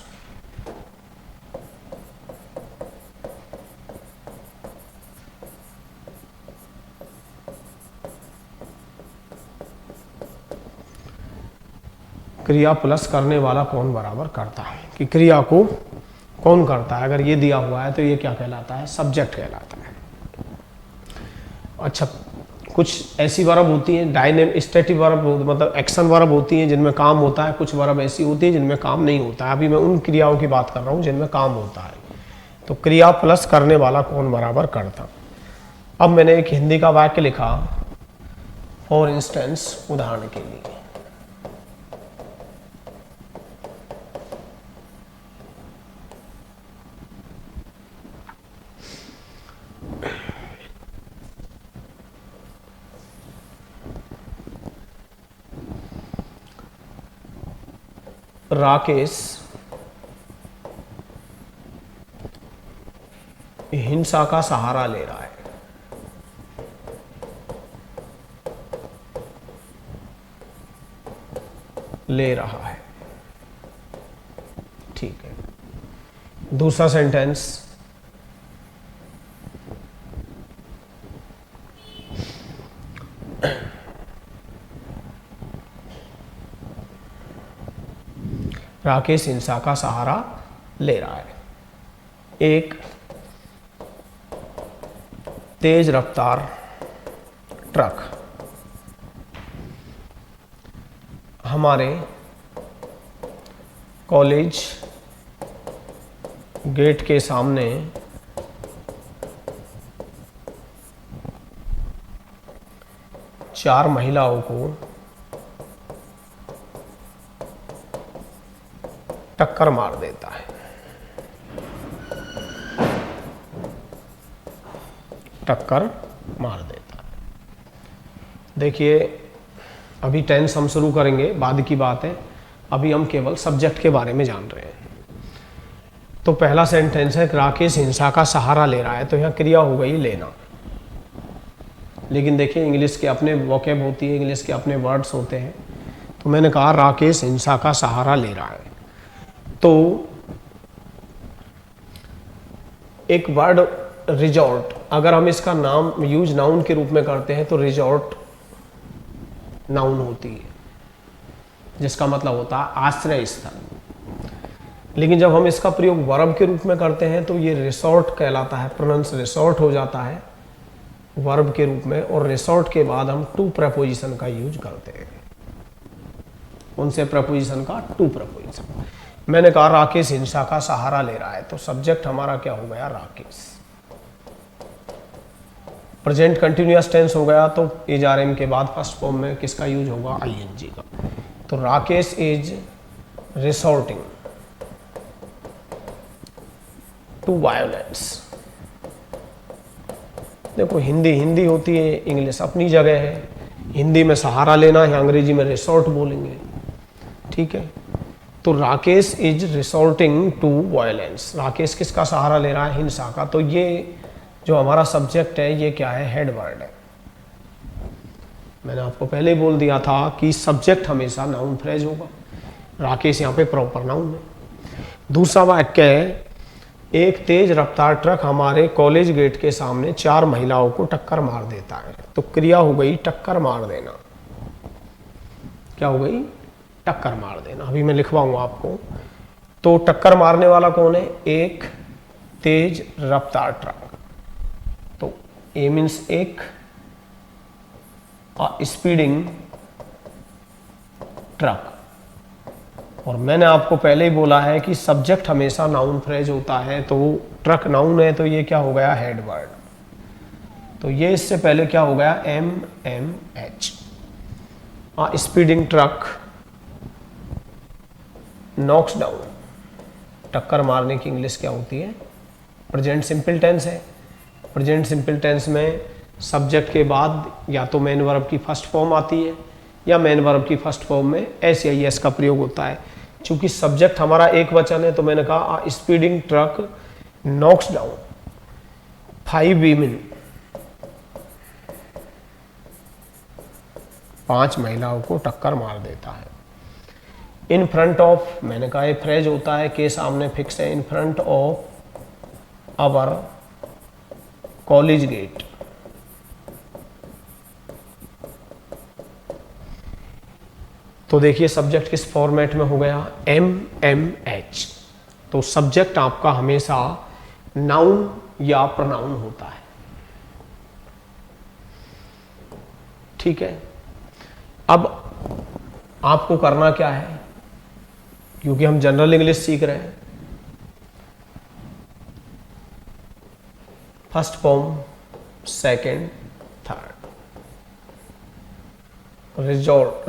क्रिया प्लस करने वाला कौन बराबर करता है, कि क्रिया को कौन करता है। अगर ये दिया हुआ है तो ये क्या कहलाता है, सब्जेक्ट कहलाता है। अच्छा, कुछ ऐसी वर्ब होती हैं डायनेमिक स्टैटिक वर्ब, मतलब एक्शन वर्ब होती हैं जिनमें काम होता है, कुछ वर्ब ऐसी होती है जिनमें काम नहीं होता है। अभी मैं उन क्रियाओं की बात कर रहा हूँ जिनमें काम होता है। तो क्रिया प्लस करने वाला कौन बराबर करता। अब मैंने एक हिंदी का वाक्य लिखा, फॉर इंस्टेंस, उदाहरण के लिए, राकेश हिंसा का सहारा ले रहा है। ले रहा है, ठीक है। दूसरा सेंटेंस, राकेश हिंसा का सहारा ले रहा है। एक तेज रफ्तार ट्रक हमारे कॉलेज गेट के सामने चार महिलाओं को टक्कर मार देता है। टक्कर मार देता है। देखिए, अभी टेंस हम शुरू करेंगे, बाद की बात है, अभी हम केवल सब्जेक्ट के बारे में जान रहे हैं। तो पहला सेंटेंस है राकेश हिंसा का सहारा ले रहा है, तो यहाँ क्रिया हो गई लेना। लेकिन देखिए, इंग्लिश के अपने वोकैब होती है, इंग्लिश के अपने वर्ड्स होते हैं। तो मैंने कहा राकेश हिंसा का सहारा ले रहा है, तो एक वर्ड रिजॉर्ट, अगर हम इसका नाम यूज नाउन के रूप में करते हैं तो रिजॉर्ट नाउन होती है, जिसका मतलब होता है आश्रय स्थल। लेकिन जब हम इसका प्रयोग वर्ब के रूप में करते हैं तो ये रिसोर्ट कहलाता है, प्रोनाउंस रिसोर्ट हो जाता है वर्ब के रूप में। और रिसोर्ट के बाद हम टू प्रपोजिशन का यूज करते हैं, उनसे प्रपोजिशन का टू प्रपोजिशन। मैंने कहा राकेश हिंसा का सहारा ले रहा है, तो सब्जेक्ट हमारा क्या हो गया, राकेश। प्रेजेंट कंटिन्यूअस टेंस हो गया, तो इज आर एम के बाद फर्स्ट फॉर्म में किसका यूज होगा, आईएनजी का। तो Rakesh is resorting to violence. देखो, हिंदी होती है, इंग्लिश अपनी जगह है। हिंदी में सहारा लेना है, अंग्रेजी में रिसोर्ट बोलेंगे, ठीक है। तो Rakesh is resorting to violence, Rakesh किसका सहारा ले रहा है, हिंसा का। तो ये जो हमारा सब्जेक्ट है ये क्या है, हेड वर्ड है। मैंने आपको पहले ही बोल दिया था कि सब्जेक्ट हमेशा नाउन फ्रेज होगा। राकेश यहाँ पे प्रॉपर नाउन है। दूसरा वाक्य है, एक तेज रफ्तार ट्रक हमारे कॉलेज गेट के सामने चार महिलाओं को टक्कर मार देता है। तो क्रिया हो गई टक्कर मार देना। क्या हो गई, टक्कर मार देना। अभी मैं लिखवाऊंगा आपको। तो टक्कर मारने वाला कौन है, एक तेज रफ्तार ट्रक। तो ए मीन्स एक, स्पीडिंग ट्रक, और मैंने आपको पहले ही बोला है कि सब्जेक्ट हमेशा नाउन फ्रेज होता है, तो ट्रक नाउन है तो ये क्या हो गया, हेड वर्ड। तो ये इससे पहले क्या हो गया, MMH। Speeding truck knocks down, टक्कर मारने की इंग्लिश क्या होती है, प्रेजेंट सिंपल टेंस है। प्रेजेंट सिंपल टेंस में सब्जेक्ट के बाद या तो मेन वर्ब की फर्स्ट फॉर्म आती है या मेन वर्ब की फर्स्ट फॉर्म में एस या एस का प्रयोग होता है। चूंकि सब्जेक्ट हमारा एक वचन है तो मैंने कहा speeding truck knocks down 5 women, 5 महिलाओं को टक्कर मार देता है। इन फ्रंट ऑफ, मैंने कहा ये फ्रेज होता है के सामने फिक्स है, in front of our college gate. तो देखिए सब्जेक्ट किस फॉर्मेट में हो गया, MMH। तो सब्जेक्ट आपका हमेशा नाउन या प्रोनाउन होता है, ठीक है। अब आपको करना क्या है, क्योंकि हम जनरल इंग्लिश सीख रहे हैं, first form, second, third,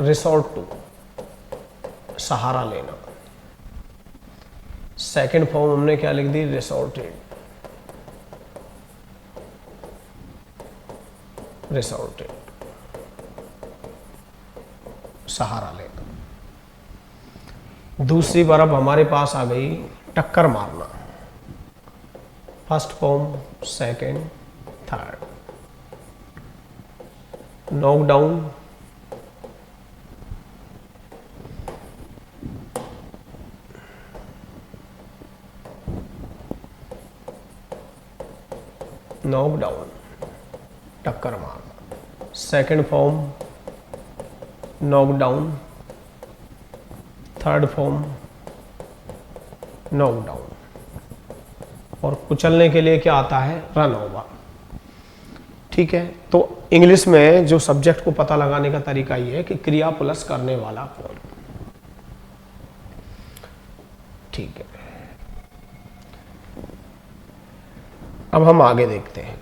resort to, सहारा लेना। सेकंड फॉर्म हमने क्या लिख दी, रिसोर्टेड, रिसोर्टेड, सहारा लेना। दूसरी वर्ब हमारे पास आ गई टक्कर मारना, first form, second, third, knock down, knock down, टक्कर मारना। Second form knock down, third form knock down, और कुचलने के लिए क्या आता है, रन ओवर, ठीक है। तो इंग्लिश में जो सब्जेक्ट को पता लगाने का तरीका ये है कि क्रिया प्लस करने वाला कौन, ठीक है। अब हम आगे देखते हैं।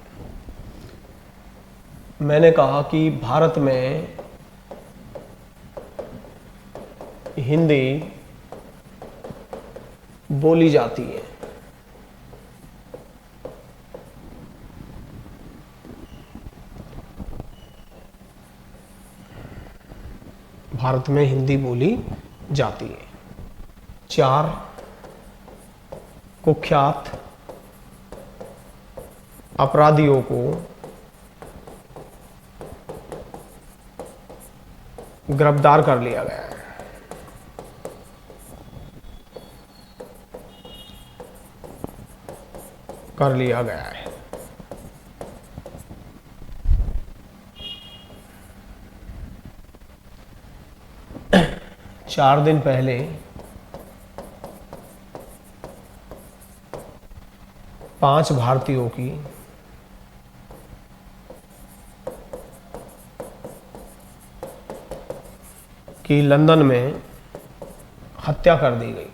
मैंने कहा कि भारत में हिंदी बोली जाती है। भारत में हिंदी बोली जाती है। 4 कुख्यात अपराधियों को गिरफ्तार कर लिया गया है। कर लिया गया है। 4 दिन पहले 5 भारतीयों की लंदन में हत्या कर दी गई।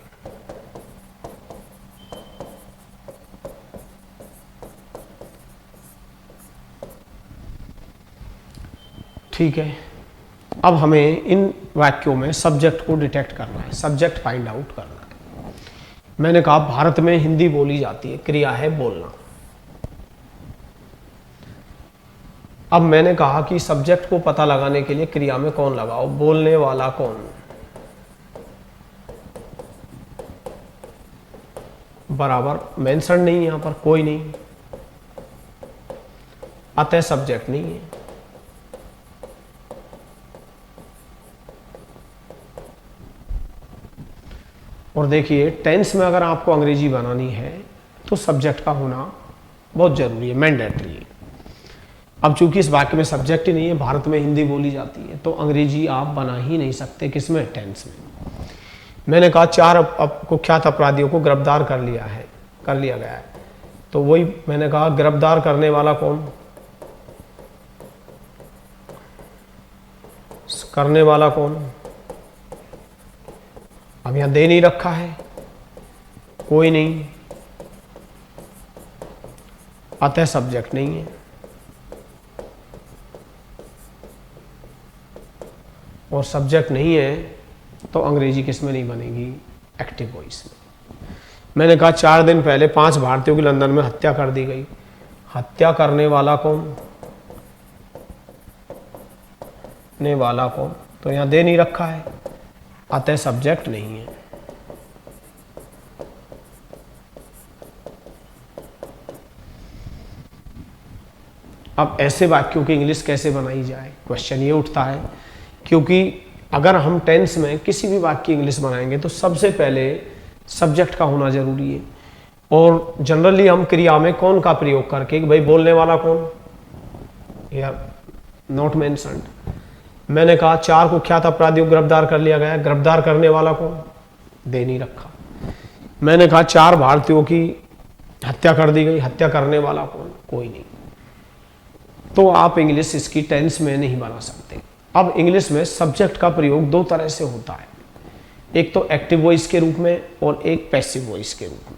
ठीक है, अब हमें इन वाक्यों में सब्जेक्ट को डिटेक्ट करना है, सब्जेक्ट फाइंड आउट करना है। मैंने कहा भारत में हिंदी बोली जाती है, क्रिया है बोलना। अब मैंने कहा कि सब्जेक्ट को पता लगाने के लिए क्रिया में कौन लगाओ, बोलने वाला कौन, बराबर मेंशन नहीं, यहां पर कोई नहीं, अतः सब्जेक्ट नहीं है। और देखिए टेंस में अगर आपको अंग्रेजी बनानी है तो सब्जेक्ट का होना बहुत जरूरी है, मैंडेटरी है। अब चूंकि इस वाक्य में सब्जेक्ट ही नहीं है, भारत में हिंदी बोली जाती है, तो अंग्रेजी आप बना ही नहीं सकते। किसमें, टेंस में। मैंने कहा 4 कुख्यात अपराधियों को गिरफ्तार कर लिया गया है, तो वही मैंने कहा गिरफ्तार करने वाला कौन, करने वाला कौन, अब यहां दे नहीं रखा है, कोई नहीं, अतः सब्जेक्ट नहीं है। और सब्जेक्ट नहीं है तो अंग्रेजी किस में नहीं बनेगी? एक्टिव वॉइस में। मैंने कहा 4 दिन पहले 5 भारतीयों की लंदन में हत्या कर दी गई। हत्या करने वाला कौन? ने वाला कौन? तो यहां दे नहीं रखा है, अतः सब्जेक्ट नहीं है। अब ऐसे वाक्यों की इंग्लिश कैसे बनाई जाए, क्वेश्चन ये उठता है। क्योंकि अगर हम टेंस में किसी भी वाक्य की इंग्लिश बनाएंगे तो सबसे पहले सब्जेक्ट का होना जरूरी है। और जनरली हम क्रिया में कौन का प्रयोग करके, भाई बोलने वाला कौन, या नॉट मेंशन्ड। मैंने कहा 4 कुख्यात अपराधियों को गिरफ्तार कर लिया गया, गिरफ्तार करने वाला कौन? दे नहीं रखा। मैंने कहा 4 भारतीयों की हत्या कर दी गई, हत्या करने वाला कौन? कोई नहीं। तो आप इंग्लिश इसकी टेंस में नहीं बना सकते। अब इंग्लिश में सब्जेक्ट का प्रयोग 2 तरह से होता है, एक तो एक्टिव वॉइस के रूप में और एक पैसिव वॉइस के रूप में।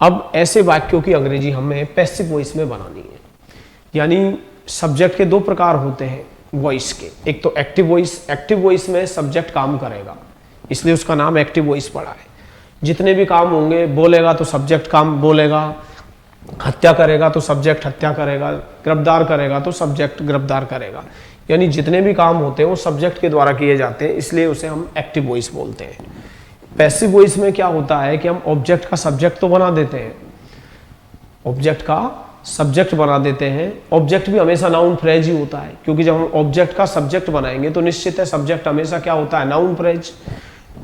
अब ऐसे वाक्यों की अंग्रेजी हमें पैसिव वॉइस में बनानी है। यानी सब्जेक्ट के 2 प्रकार होते हैं वॉइस के, एक तो एक्टिव वॉइस। एक्टिव वॉइस में सब्जेक्ट काम करेगा, इसलिए उसका नाम एक्टिव वॉइस पड़ा है। जितने भी काम होंगे, बोलेगा तो सब्जेक्ट काम बोलेगा, हत्या करेगा तो सब्जेक्ट हत्या करेगा, गिरफ्तार करेगा तो सब्जेक्ट गिरफ्तार करेगा। यानी जितने भी काम होते हैं वो सब्जेक्ट के द्वारा किए जाते हैं, इसलिए उसे हम एक्टिव वॉइस बोलते हैं। पैसिव वॉइस में क्या होता है कि हम ऑब्जेक्ट का सब्जेक्ट तो बना देते हैं, ऑब्जेक्ट का सब्जेक्ट बना देते हैं। ऑब्जेक्ट भी हमेशा नाउन फ्रेज ही होता है, क्योंकि जब हम ऑब्जेक्ट का सब्जेक्ट बनाएंगे तो निश्चित है सब्जेक्ट हमेशा क्या होता है? Noun phrase.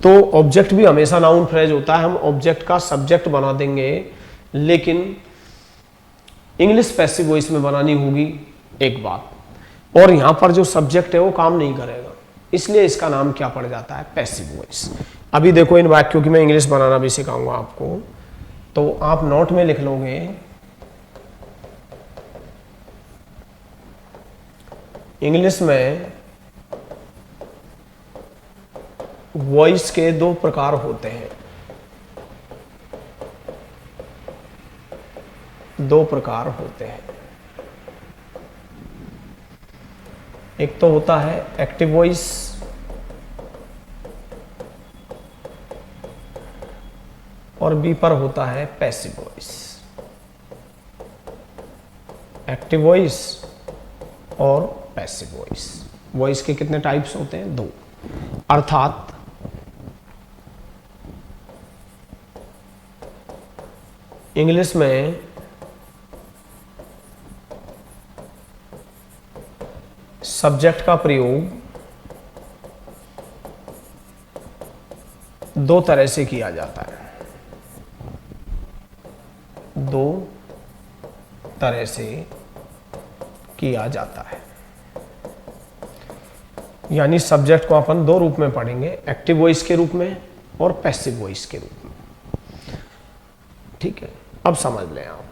तो ऑब्जेक्ट भी हमेशा नाउन फ्रेज होता है, हम ऑब्जेक्ट का सब्जेक्ट बना देंगे। लेकिन इंग्लिश पैसिव वॉइस में बनानी होगी एक बात, और यहां पर जो सब्जेक्ट है वो काम नहीं करेगा, इसलिए इसका नाम क्या पड़ जाता है? Passive voice. अभी देखो इन वाक्यों की मैं इंग्लिश बनाना भी सिखाऊंगा आपको, तो आप नोट में लिख लोगे इंग्लिश में वॉइस के 2 प्रकार होते हैं, 2 प्रकार होते हैं। एक तो होता है एक्टिव वॉइस और बी पर होता है पैसिव वॉइस। एक्टिव वॉइस और पैसिव वॉइस। वॉइस के कितने टाइप्स होते हैं? 2। अर्थात इंग्लिश में सब्जेक्ट का प्रयोग 2 तरह से किया जाता है, 2 तरह से किया जाता है। यानी सब्जेक्ट को अपन 2 रूप में पढ़ेंगे, एक्टिव वॉइस के रूप में और पैसिव वॉइस के रूप में। ठीक है, अब समझ लें आप।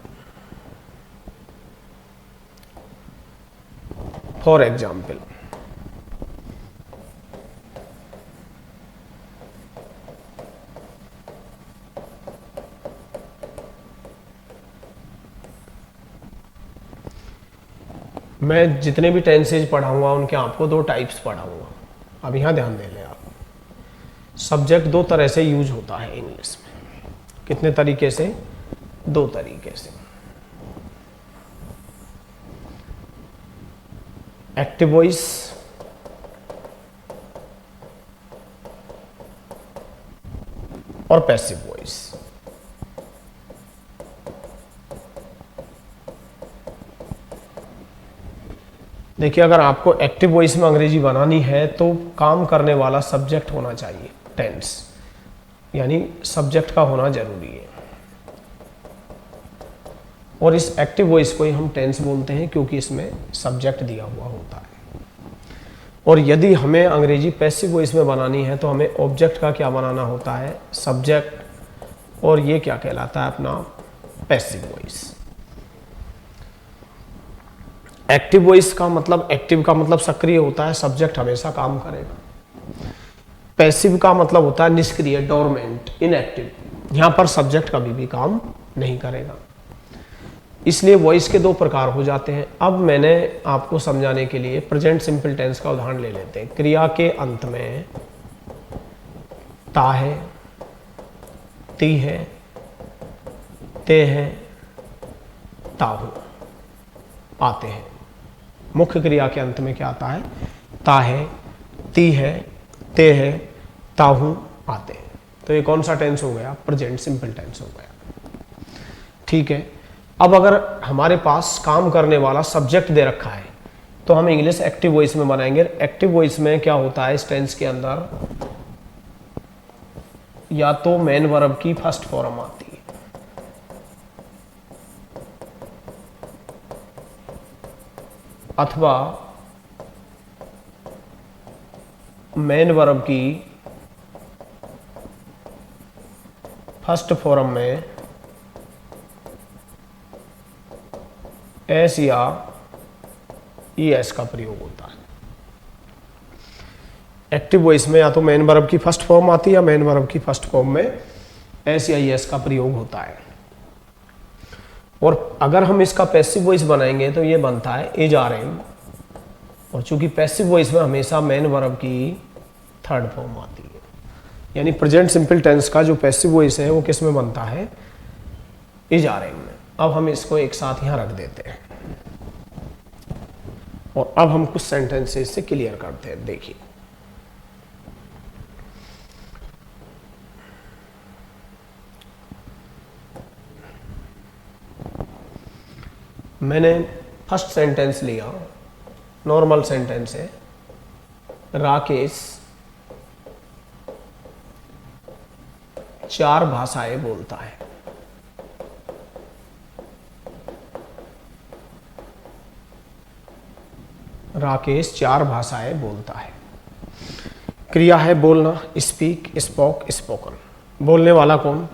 फॉर एग्जाम्पल, मैं जितने भी टेंसेज पढ़ाऊंगा उनके आपको 2 टाइप्स पढ़ाऊंगा। अब यहां ध्यान दे लें आप, सब्जेक्ट 2 तरह से यूज होता है इंग्लिश में। कितने तरीके से? 2 तरीके से। एक्टिव वॉइस और पैसिव वॉइस। देखिए, अगर आपको एक्टिव वॉइस में अंग्रेजी बनानी है तो काम करने वाला सब्जेक्ट होना चाहिए, टेंस, यानी सब्जेक्ट का होना जरूरी है। और इस एक्टिव वॉइस को ही हम टेंस बोलते हैं, क्योंकि इसमें सब्जेक्ट दिया हुआ होता है। और यदि हमें अंग्रेजी पैसिव वॉइस में बनानी है तो हमें ऑब्जेक्ट का क्या बनाना होता है? सब्जेक्ट। और ये क्या कहलाता है? अपना पैसिव वॉइस। एक्टिव वॉइस का मतलब, एक्टिव का मतलब सक्रिय होता है, सब्जेक्ट हमेशा काम करेगा। पैसिव का मतलब होता है निष्क्रिय, डोरमेंट, इनएक्टिव। यहां पर सब्जेक्ट कभी भी काम नहीं करेगा, इसलिए वॉइस के दो प्रकार हो जाते हैं। अब मैंने आपको समझाने के लिए प्रेजेंट सिंपल टेंस का उदाहरण ले लेते हैं। क्रिया के अंत में ता है, ती है, ते है, ताहू आते हैं। मुख्य क्रिया के अंत में क्या आता है? ता है, ती है, ते है, ताहू आते हैं। तो ये कौन सा टेंस हो गया? प्रेजेंट सिंपल टेंस हो गया। ठीक है, अब अगर हमारे पास काम करने वाला सब्जेक्ट दे रखा है तो हम इंग्लिश एक्टिव वॉइस में बनाएंगे। एक्टिव वॉइस में क्या होता है? इस टेंस के अंदर या तो मेन वर्ब की फर्स्ट फॉर्म आती है, अथवा मेन वर्ब की फर्स्ट फॉर्म में एस या ई एस का प्रयोग होता है। एक्टिव वॉइस में या तो मेन वर्ब की फर्स्ट फॉर्म आती है या मेन वर्ब की फर्स्ट फॉर्म में एस या ई एस का प्रयोग होता है। और अगर हम इसका पैसिव वॉइस बनाएंगे तो ये बनता है इज आर एम, और चूंकि पैसिव वॉइस में हमेशा मेन वर्ब की थर्ड फॉर्म आती है, यानी प्रेजेंट सिंपल टेंस का जो पैसिव वॉइस है वो किस में बनता है? इज आर एम में। अब हम इसको एक साथ यहां रख देते हैं और अब हम कुछ सेंटेंसेस से क्लियर करते हैं। देखिए, मैंने फर्स्ट सेंटेंस लिया, नॉर्मल सेंटेंस है। राकेश 4 भाषाएं बोलता है। राकेश 4 भाषाएं बोलता है। क्रिया है बोलना, स्पीक, स्पोक, स्पोकन। बोलने वाला कौन?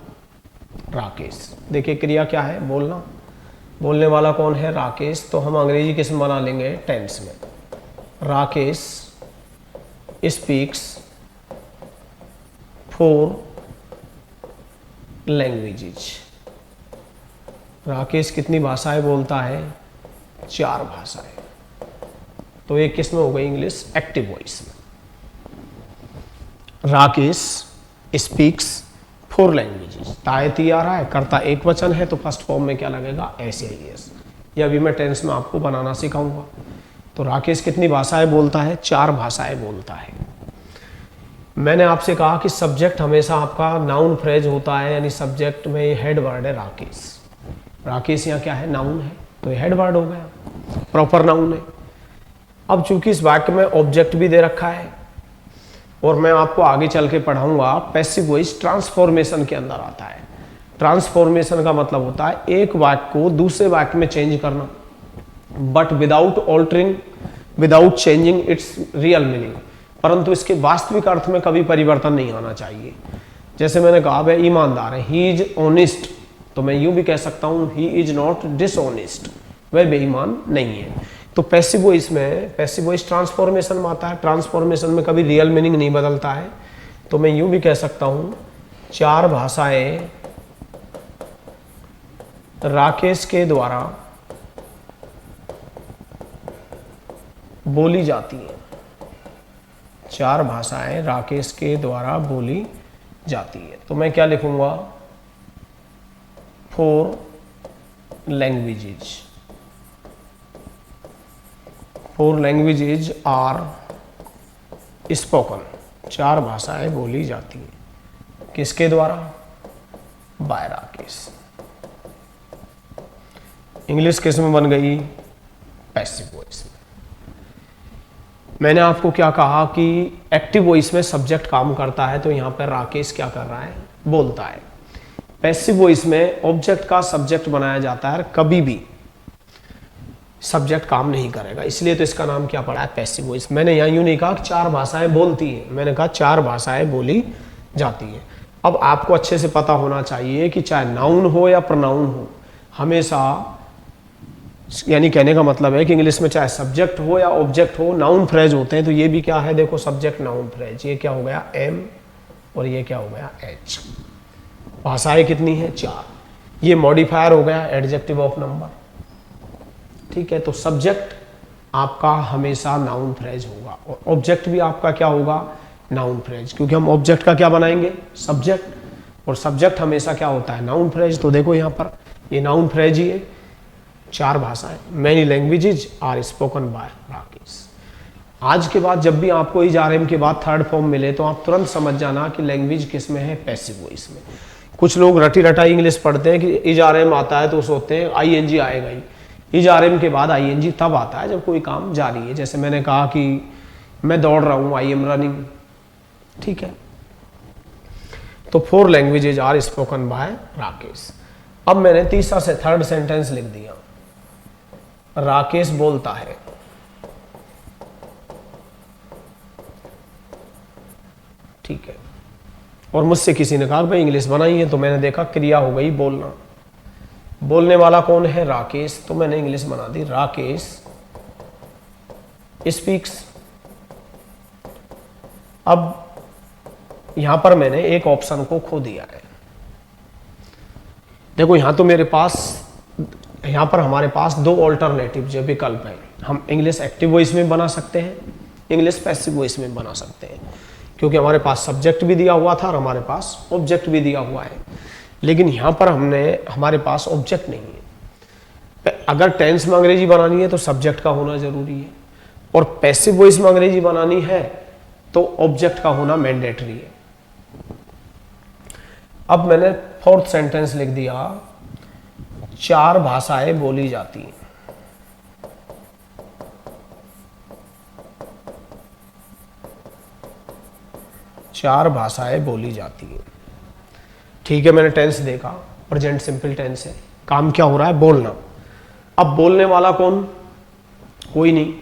राकेश। देखिए क्रिया क्या है? बोलना। बोलने वाला कौन है? राकेश। तो हम अंग्रेजी किस में बना लेंगे? टेंस में। Rakesh speaks 4 languages. राकेश कितनी भाषाएं बोलता है? 4 भाषाएं। तो ये किस में हो गई? इंग्लिश एक्टिव वॉइस में। Rakesh speaks 4 languages. तायती आ रहा है, कर्ता एक वचन है, तो फर्स्ट फॉर्म में क्या लगेगा? एस या ई एस। ये अभी मैं टेंस में आपको बनाना सिखाऊंगा। तो राकेश कितनी भाषाएं बोलता है? 4 भाषाएं बोलता है। मैंने आपसे कहा कि सब्जेक्ट हमेशा आपका नाउन फ्रेज होता है, यानी सब्जेक्ट में ये हेड वर्ड है राकेश। राकेश यहाँ क्या है? नाउन है, तो ये हेड वर्ड हो गया, प्रॉपर नाउन है। अब चूंकि इस वाक्य में ऑब्जेक्ट भी दे रखा है और मैं आपको आगे चल के पढ़ाऊंगा, पैसिव वॉइस ट्रांसफॉर्मेशन के अंदर आता है। ट्रांसफॉर्मेशन का मतलब होता है एक वाक्य को दूसरे वाक्य में चेंज करना, but without altering, without changing it's real meaning. परंतु इसके वास्तविक अर्थ में कभी परिवर्तन नहीं आना चाहिए। जैसे मैंने कहा वह ईमानदार है, ही इज ऑनेस्ट, तो मैं यूं भी कह सकता हूं ही इज नॉट डिसऑनेस्ट, वह बेईमान नहीं है। तो पैसिव वॉइस में, पैसिव वॉइस ट्रांसफॉर्मेशन में आता है। ट्रांसफॉर्मेशन में कभी रियल मीनिंग नहीं बदलता है, तो मैं यूं भी कह सकता हूं 4 भाषाएं राकेश के द्वारा बोली जाती हैं। 4 भाषाएं राकेश के द्वारा बोली जाती है। तो मैं क्या लिखूंगा? 4 लैंग्वेजेज। 4 languages are spoken. 4 भाषाएं बोली जाती हैं। किसके द्वारा? बाय राकेश। इंग्लिश किस में बन गई? पैसिव वॉइस में। मैंने आपको क्या कहा कि एक्टिव वॉइस में सब्जेक्ट काम करता है, तो यहां पर राकेश क्या कर रहा है? बोलता है। पैसिव वॉइस में ऑब्जेक्ट का सब्जेक्ट बनाया जाता है, कभी भी सब्जेक्ट काम नहीं करेगा, इसलिए तो इसका नाम क्या पड़ा है? Passive voice. मैंने यहाँ यूं नहीं कहा कि 4 भाषाएं बोलती हैं, मैंने कहा 4 भाषाएं बोली जाती हैं। अब आपको अच्छे से पता होना चाहिए कि चाहे नाउन हो या प्रोनाउन हो, हमेशा यानी कहने का मतलब है कि इंग्लिश में चाहे सब्जेक्ट हो या ऑब्जेक्ट हो, नाउन फ्रेज होते हैं। तो ये भी क्या है, देखो सब्जेक्ट नाउन फ्रेज, ये क्या हो गया एम और ये क्या हो गया एच। भाषाएं कितनी है 4। ये मॉडिफायर हो गया एडजेक्टिव ऑफ नंबर, ठीक है। तो सब्जेक्ट आपका हमेशा नाउन फ्रेज होगा और ऑब्जेक्ट भी आपका क्या होगा नाउन फ्रेज, क्योंकि हम ऑब्जेक्ट का क्या बनाएंगे सब्जेक्ट, और सब्जेक्ट हमेशा क्या होता है नाउन फ्रेज। तो देखो यहाँ पर ये नाउन फ्रेज ही है। 4 भाषाएं, many languages are spoken by Rakesh. आज के बाद जब भी आपको इज आर एम के बाद थर्ड फॉर्म मिले तो आप तुरंत समझ जाना कि लैंग्वेज किस में है, पैसिव वॉइस में। कुछ लोग रटी रटाई इंग्लिश पढ़ते हैं कि इज आर एम आता है तो सोचते हैं आई एन जी आएगा ही। इज आर एम के बाद आई एन जी तब आता है जब कोई काम जारी है। जैसे मैंने कहा कि मैं दौड़ रहा हूँ, आई एम रनिंग, ठीक है। तो 4 languages are spoken by Rakesh. अब मैंने तीसरा से थर्ड सेंटेंस लिख दिया, राकेश बोलता है। ठीक है। और मुझसे किसी ने कहा भाई इंग्लिश बनाई तो मैंने देखा क्रिया हो गई बोलना। बोलने वाला कौन है राकेश, तो मैंने इंग्लिश बना दी राकेश स्पीक्स। अब यहां पर मैंने एक ऑप्शन को खो दिया है। देखो यहां तो मेरे पास, यहां पर हमारे पास 2 ऑल्टरनेटिव जो विकल्प हैं। हम इंग्लिश एक्टिव वॉइस में बना सकते हैं, इंग्लिश पैसिव वॉइस में बना सकते हैं, क्योंकि हमारे पास सब्जेक्ट भी दिया हुआ था और हमारे पास ऑब्जेक्ट भी दिया हुआ है। लेकिन यहां पर हमारे पास ऑब्जेक्ट नहीं है। अगर टेंस में अंग्रेजी बनानी है तो सब्जेक्ट का होना जरूरी है, और पैसिव वॉइस में अंग्रेजी बनानी है तो ऑब्जेक्ट का होना मैंडेटरी है। अब मैंने 4th सेंटेंस लिख दिया, 4 भाषाएं बोली जाती हैं। चार भाषाएं बोली जाती हैं, ठीक है। मैंने टेंस देखा, प्रेजेंट सिंपल टेंस है, काम क्या हो रहा है बोलना। अब बोलने वाला कौन, कोई नहीं।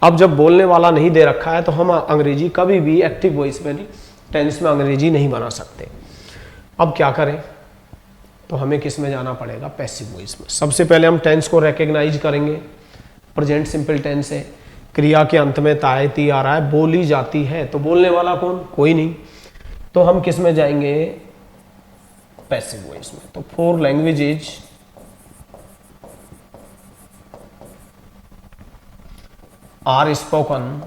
अब जब बोलने वाला नहीं दे रखा है तो हम अंग्रेजी कभी भी एक्टिव वॉइस में नहीं, टेंस में अंग्रेजी नहीं बना सकते। अब क्या करें, तो हमें किस में जाना पड़ेगा, पैसिव वॉइस में। सबसे पहले हम टेंस को रिकॉग्नाइज करेंगे। प्रेजेंट सिंपल टेंस है, क्रिया के अंत में तायती आ रहा है, बोली जाती है, तो बोलने वाला कौन, कोई नहीं। तो हम किस में जाएंगे, पैसिव वॉइस में। तो 4 लैंग्वेजेज आर स्पोकन,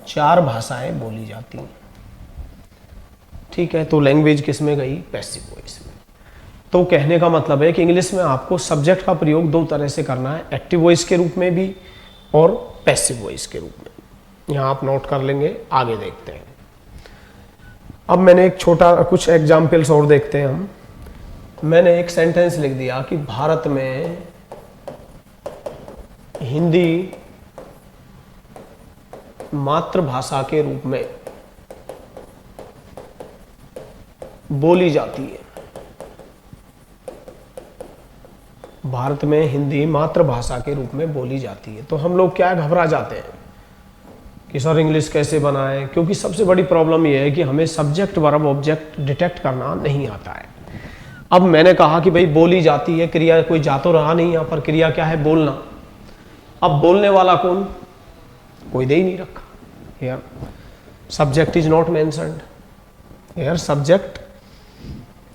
4 भाषाएं बोली जाती हैं, ठीक है। तो लैंग्वेज किस में गई, पैसिव वॉइस में। तो कहने का मतलब है कि इंग्लिश में आपको सब्जेक्ट का प्रयोग 2 तरह से करना है, एक्टिव वॉइस के रूप में भी और पैसिव वॉइस के रूप में। यहां आप नोट कर लेंगे, आगे देखते हैं। अब मैंने एक छोटा कुछ एग्जाम्पल्स और देखते हैं हम। मैंने एक सेंटेंस लिख दिया कि भारत में हिंदी मातृभाषा के रूप में बोली जाती है। भारत में हिंदी मातृभाषा के रूप में बोली जाती है। तो हम लोग क्या घबरा जाते हैं कि सर इंग्लिश कैसे बनाएं, क्योंकि सबसे बड़ी प्रॉब्लम यह है कि हमें सब्जेक्ट वर्ब ऑब्जेक्ट डिटेक्ट करना नहीं आता है। अब मैंने कहा कि भाई बोली जाती है, क्रिया कोई जा तो रहा नहीं, यहाँ पर क्रिया क्या है, बोलना। अब बोलने वाला कौन, कोई दे ही नहीं रखा। Here subject is not mentioned, here subject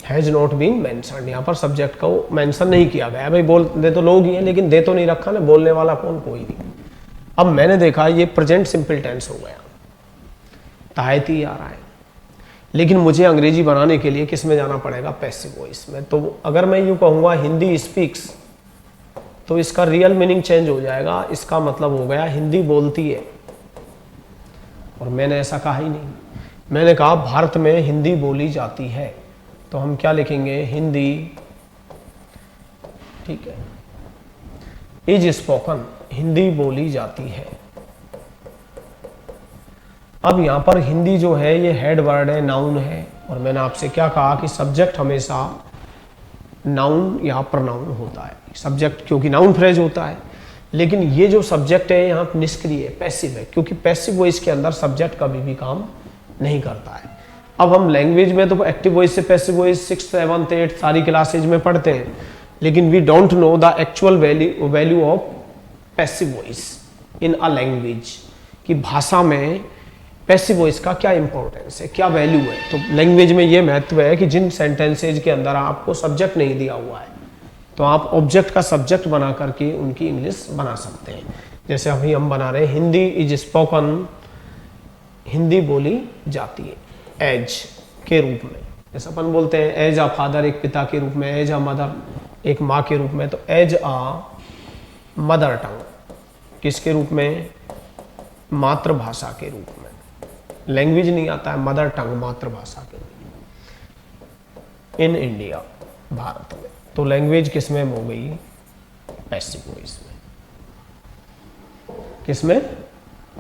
has not been mentioned. यहाँ पर सब्जेक्ट को मेंशन नहीं किया गया। भाई बोल दे तो लोग ही हैं, लेकिन दे तो नहीं रखा ना, बोलने वाला कौन, कोई नहीं। अब मैंने देखा ये प्रेजेंट सिंपल टेंस हो गया, तायती आ रहा है, लेकिन मुझे अंग्रेजी बनाने के लिए किस में जाना पड़ेगा, पैसिव वॉइस में। तो अगर मैं यूं कहूंगा हिंदी स्पीक्स, तो इसका रियल मीनिंग चेंज हो जाएगा। इसका मतलब हो गया हिंदी बोलती है, और मैंने ऐसा कहा ही नहीं। मैंने कहा भारत में हिंदी बोली जाती है, तो हम क्या लिखेंगे, हिंदी, ठीक है, इज स्पोकन, हिंदी बोली जाती है। अब यहां पर हिंदी जो है ये हेड वर्ड है, नाउन है, और मैंने आपसे क्या कहा कि सब्जेक्ट हमेशा नाउन या प्रोनाउन होता है। सब्जेक्ट क्योंकि नाउन फ्रेज होता है, लेकिन ये जो सब्जेक्ट है यहाँ निष्क्रिय है, पैसिव है, क्योंकि पैसिव वॉइस के अंदर सब्जेक्ट कभी भी काम नहीं करता है। अब हम लैंग्वेज में तो एक्टिव वॉइस से passive voice 6th 7th 8th सारी क्लासेज में पढ़ते हैं, लेकिन we don't know the actual value of passive voice in a language, कि भाषा में पैसिव वॉइस का क्या इंपॉर्टेंस है, क्या वैल्यू है। तो लैंग्वेज में ये महत्व है कि जिन सेंटेंसेज के अंदर आपको सब्जेक्ट नहीं दिया हुआ है तो आप ऑब्जेक्ट का सब्जेक्ट बना करके उनकी इंग्लिश बना सकते हैं। जैसे अभी हम बना रहे हैं हिंदी इज स्पोकन, हिंदी बोली जाती है एज के रूप में। जैसे अपन बोलते हैं एज अ फादर, एक पिता के रूप में, एज अ मदर एक माँ के रूप में, तो एज अ मदर टंग किसके रूप में, मातृभाषा के रूप में। लैंग्वेज नहीं आता है, मदर टंग मातृभाषा के रूप में इन इंडिया, भारत में। तो लैंग्वेज किस में हो गई, पैसिव वॉइस में। किसमें,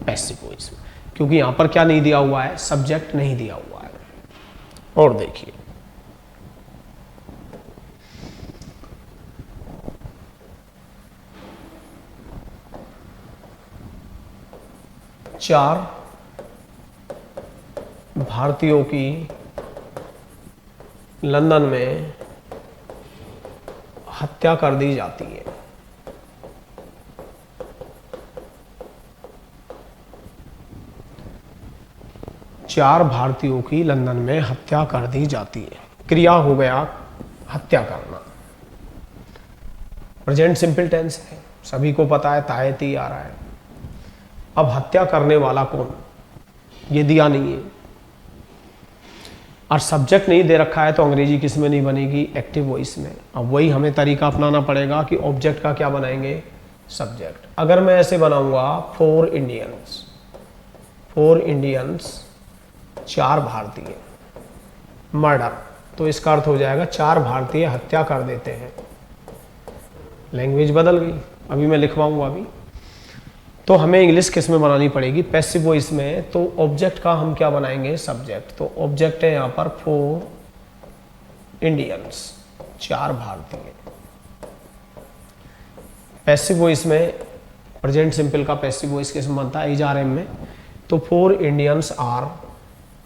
पैसिव वॉइस में, क्योंकि यहां पर क्या नहीं दिया हुआ है, सब्जेक्ट नहीं दिया हुआ है। और देखिए चार भारतीयों की लंदन में हत्या कर दी जाती है। चार भारतीयों की लंदन में हत्या कर दी जाती है। क्रिया हो गया हत्या करना, प्रेजेंट सिंपल टेंस है, सभी को पता है, तायती आ रहा है। अब हत्या करने वाला कौन, ये दिया नहीं है और सब्जेक्ट नहीं दे रखा है, तो अंग्रेजी किस में नहीं बनेगी, एक्टिव वॉइस में। अब वही हमें तरीका अपनाना पड़ेगा कि ऑब्जेक्ट का क्या बनाएंगे, सब्जेक्ट। अगर मैं ऐसे बनाऊंगा फोर इंडियंस चार भारतीय मर्डर, तो इसका अर्थ हो जाएगा चार भारतीय हत्या कर देते हैं। लैंग्वेज बदल गई, अभी मैं लिखवाऊंगा अभी। तो हमें इंग्लिश किस में बनानी पड़ेगी, पैसिव वॉइस में। तो ऑब्जेक्ट का हम क्या बनाएंगे, सब्जेक्ट। तो ऑब्जेक्ट है यहाँ पर फोर इंडियंस, चार भारतीय। पैसिव वॉइस में प्रेजेंट सिंपल का पैसिव वॉइस किस में बनता है, एजआरएम में। तो फोर इंडियंस आर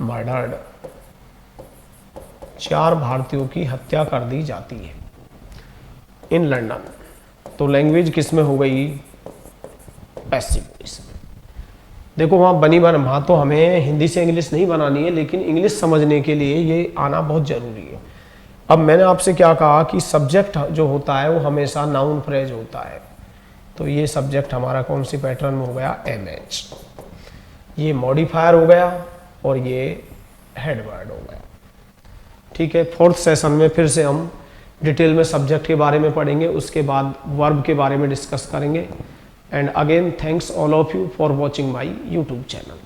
मर्डर्ड, चार भारतीयों की हत्या कर दी जाती है इन लंदन। तो लैंग्वेज किस में हो गई, पैसिव वॉइस में। देखो वहां तो हमें हिंदी से इंग्लिश नहीं बनानी है, लेकिन इंग्लिश समझने के लिए ये आना बहुत जरूरी है। अब मैंने आपसे क्या कहा कि सब्जेक्ट जो होता है वो हमेशा नाउन फ्रेज होता है। तो ये सब्जेक्ट हमारा कौन सी पैटर्न में हो गया, एमएच। ये मॉडिफायर हो गया और ये हेडवर्ड हो गया। ठीक है, फोर्थ सेशन में फिर से हम डिटेल में सब्जेक्ट के बारे में पढ़ेंगे, उसके बाद वर्ब के बारे में डिस्कस करेंगे। And again, thanks all of you for watching my YouTube channel.